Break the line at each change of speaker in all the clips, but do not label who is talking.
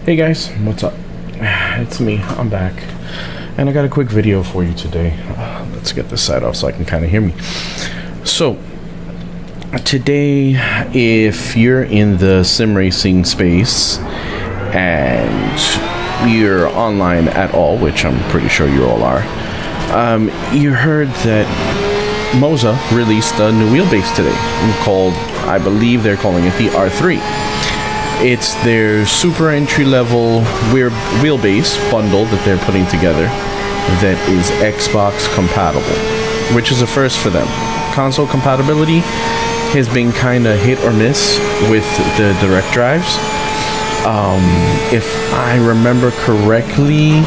Hey guys, what's up? It's me, I'm back. And I got a quick video for you today. Let's get this side off so I can kind of hear me. So, today, if you're in the sim racing space and you're online at all, which I'm pretty sure you all are, you heard that Moza released a new wheelbase today called, I believe they're calling it the R3. It's their super entry-level wheelbase bundle that they're putting together that is Xbox compatible, which is a first for them. Console compatibility has been kind of hit or miss with the direct drives. If I remember correctly,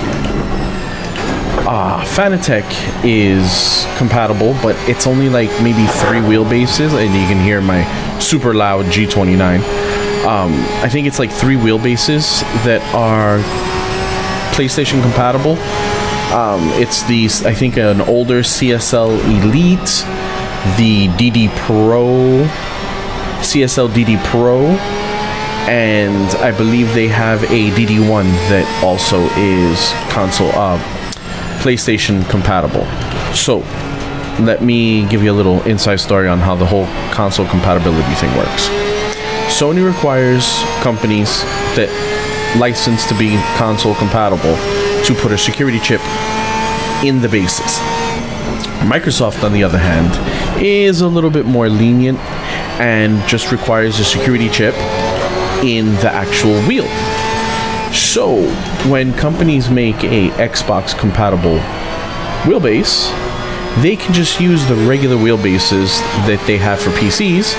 Fanatec is compatible, but it's only like maybe 3 wheelbases, and you can hear my super loud G29. I think it's like 3 wheelbases that are PlayStation compatible. It's I think an older CSL Elite, the DD Pro, CSL DD Pro, and I believe they have a DD1 that also is console, PlayStation compatible. So, let me give you a little inside story on how the whole console compatibility thing works. Sony requires companies that license to be console compatible to put a security chip in the bases. Microsoft, on the other hand, is a little bit more lenient and just requires a security chip in the actual wheel. So, when companies make a Xbox compatible wheelbase, they can just use the regular wheelbases that they have for PCs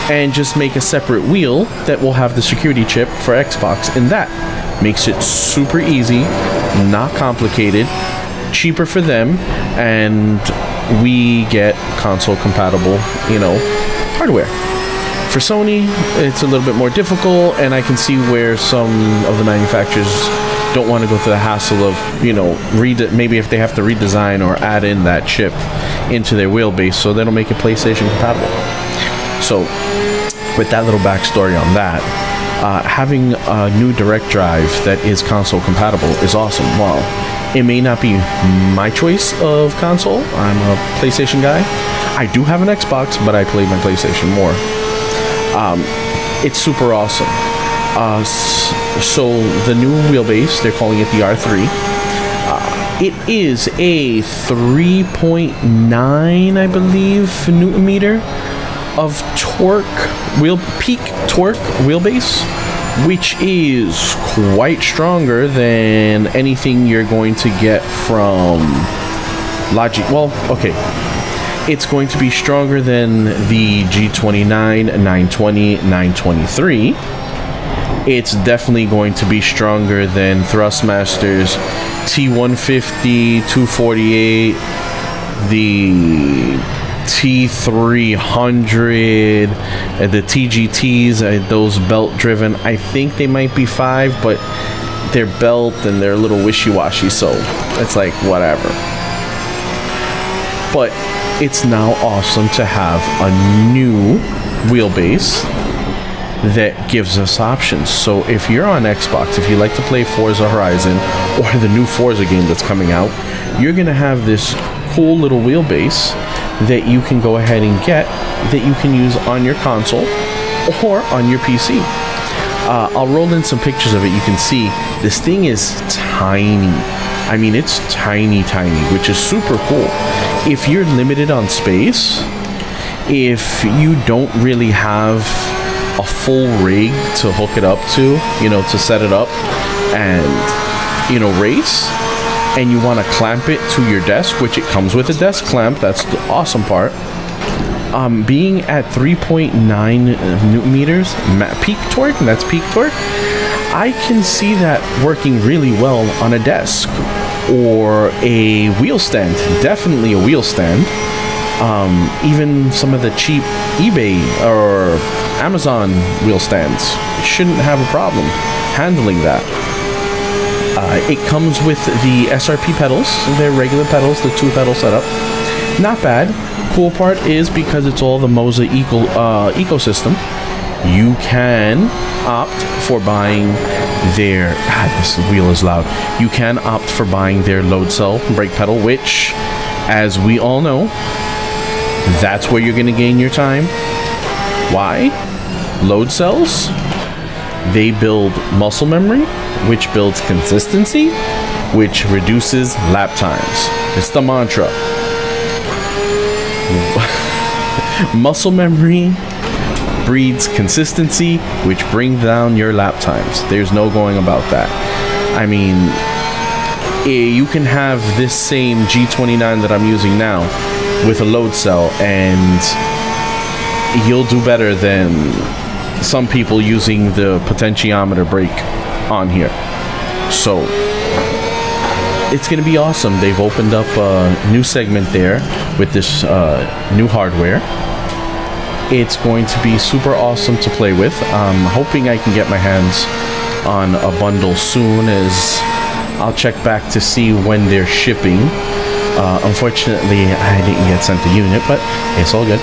and just make a separate wheel that will have the security chip for Xbox, and that makes it super easy, not complicated, cheaper for them, and we get console compatible, hardware. For Sony, it's a little bit more difficult, and I can see where some of the manufacturers don't want to go through the hassle of, maybe if they have to redesign or add in that chip into their wheelbase, so they don't make it PlayStation compatible. So, with that little backstory on that, having a new direct drive that is console compatible is awesome. Well, it may not be my choice of console. I'm a PlayStation guy. I do have an Xbox, but I play my PlayStation more. It's super awesome. So the new wheelbase, they're calling it the R3. It is a 3.9, I believe, Newton meter of torque, peak torque wheelbase, which is quite stronger than anything you're going to get from Logic. Well, okay. It's going to be stronger than the G29, 920, 923. It's definitely going to be stronger than Thrustmaster's T150, 248, the T300, the TGTs, those belt driven. I think they might be 5, but they're belt and they're a little wishy-washy, so it's like whatever. But it's now awesome to have a new wheelbase that gives us options. So if you're on Xbox, if you like to play Forza Horizon or the new Forza game that's coming out, you're gonna have this cool little wheelbase that you can go ahead and get, that you can use on your console or on your PC. I'll roll in some pictures of it. You can see this thing is tiny. I mean, it's tiny, which is super cool. If you're limited on space, if you don't really have a full rig to hook it up to, to set it up and, race, and you want to clamp it to your desk, which it comes with a desk clamp, that's the awesome part. Being at 3.9 Newton meters peak torque, and that's peak torque, I can see that working really well on a desk or a wheel stand. Definitely a wheel stand. Even some of the cheap eBay or Amazon wheel stands shouldn't have a problem handling that. It comes with the SRP pedals, they're regular pedals, the 2-pedal setup. Not bad. Cool part is because it's all the Moza ecosystem, you can opt for buying This wheel is loud. You can opt for buying their load cell brake pedal, which, as we all know, that's where you're going to gain your time. Why? Load cells, they build muscle memory, which builds consistency, which reduces lap times. It's the mantra. Muscle memory breeds consistency, which brings down your lap times. There's no going about that. I mean, you can have this same G29 that I'm using now with a load cell, and you'll do better than some people using the potentiometer brake on here. So it's going to be awesome. They've opened up a new segment there with this new hardware. It's going to be super awesome to play with. I'm hoping I can get my hands on a bundle soon, as I'll check back to see when they're shipping. Unfortunately, I didn't get sent a unit, but it's all good.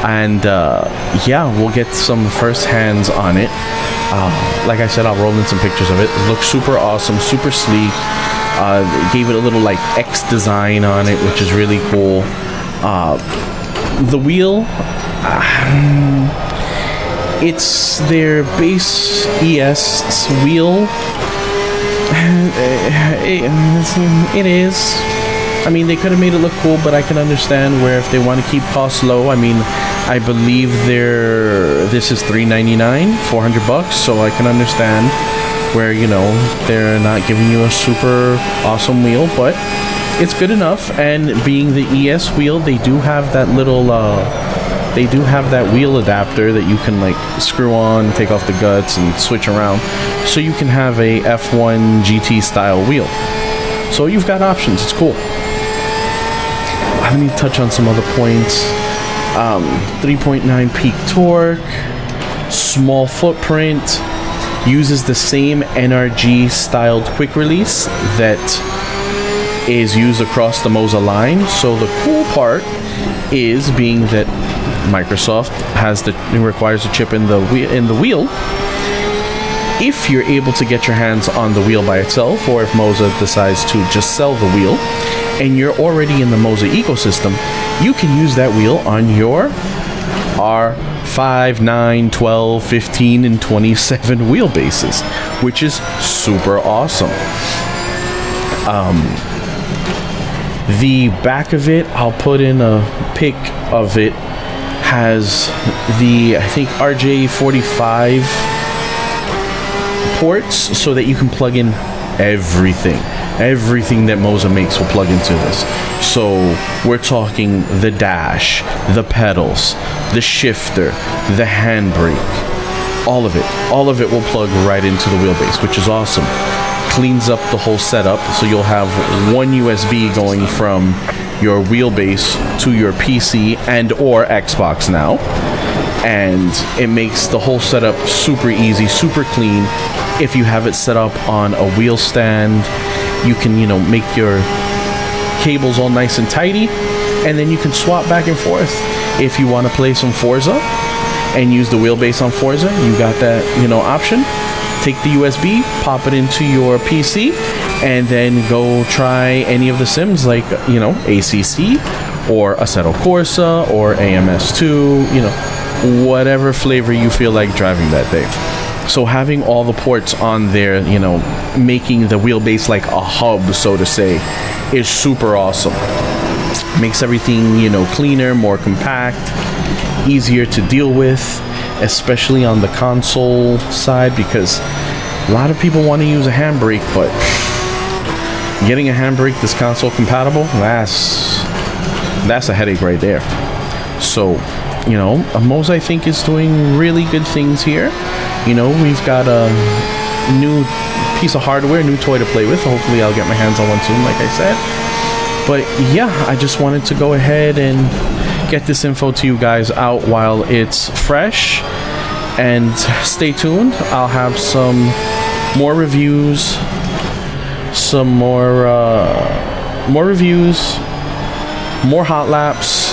And yeah, we'll get some first hands on it. Like I said, I'll roll in some pictures of it. It looks super awesome, super sleek. Gave it a little like X design on it, which is really cool. The wheel, it's their base ES wheel. It is. I mean, they could have made it look cool, but I can understand where if they want to keep costs low. I mean, I believe this is $399, $400, so I can understand where, you know, they're not giving you a super awesome wheel, but it's good enough. And being the ES wheel, they do have that little they do have that wheel adapter that you can like screw on, take off the guts and switch around, so you can have a F1 GT style wheel. So you've got options. It's cool. Let me touch on some other points. 3.9 peak torque, small footprint, uses the same NRG styled quick release that is used across the Moza line. So the cool part is being that Microsoft requires a chip in the wheel. If you're able to get your hands on the wheel by itself, or if Moza decides to just sell the wheel, and you're already in the Moza ecosystem, you can use that wheel on your R5, 9, 12, 15, and 27 wheelbases, which is super awesome. The back of it, I'll put in a pic of it, has the, I think, RJ45 ports, so that you can plug in everything that Moza makes will plug into this. So we're talking the dash, the pedals, the shifter, the handbrake, all of it will plug right into the wheelbase, which is awesome. Cleans up the whole setup, so you'll have one USB going from your wheelbase to your PC and or Xbox now, and it makes the whole setup super easy, super clean. If you have it set up on a wheel stand, you can, you know, make your cables all nice and tidy, and then you can swap back and forth. If you want to play some Forza and use the wheelbase on Forza, you got that, you know, option. Take the USB, pop it into your PC, and then go try any of the sims like, you know, ACC or Assetto Corsa or AMS2, you know, whatever flavor you feel like driving that day. So having all the ports on there, you know, making the wheelbase like a hub, so to say, is super awesome. Makes everything, you know, cleaner, more compact, easier to deal with, especially on the console side, because a lot of people want to use a handbrake, but getting a handbrake that's console compatible, that's a headache right there. So, you know, Moza, I think, is doing really good things here. You know, we've got a new piece of hardware, new toy to play with. Hopefully I'll get my hands on one soon, like I said. But yeah, I just wanted to go ahead and get this info to you guys out while it's fresh. And stay tuned. I'll have some more reviews, some more reviews, more hot laps,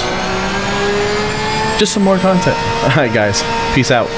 just some more content. All right, guys. Peace out.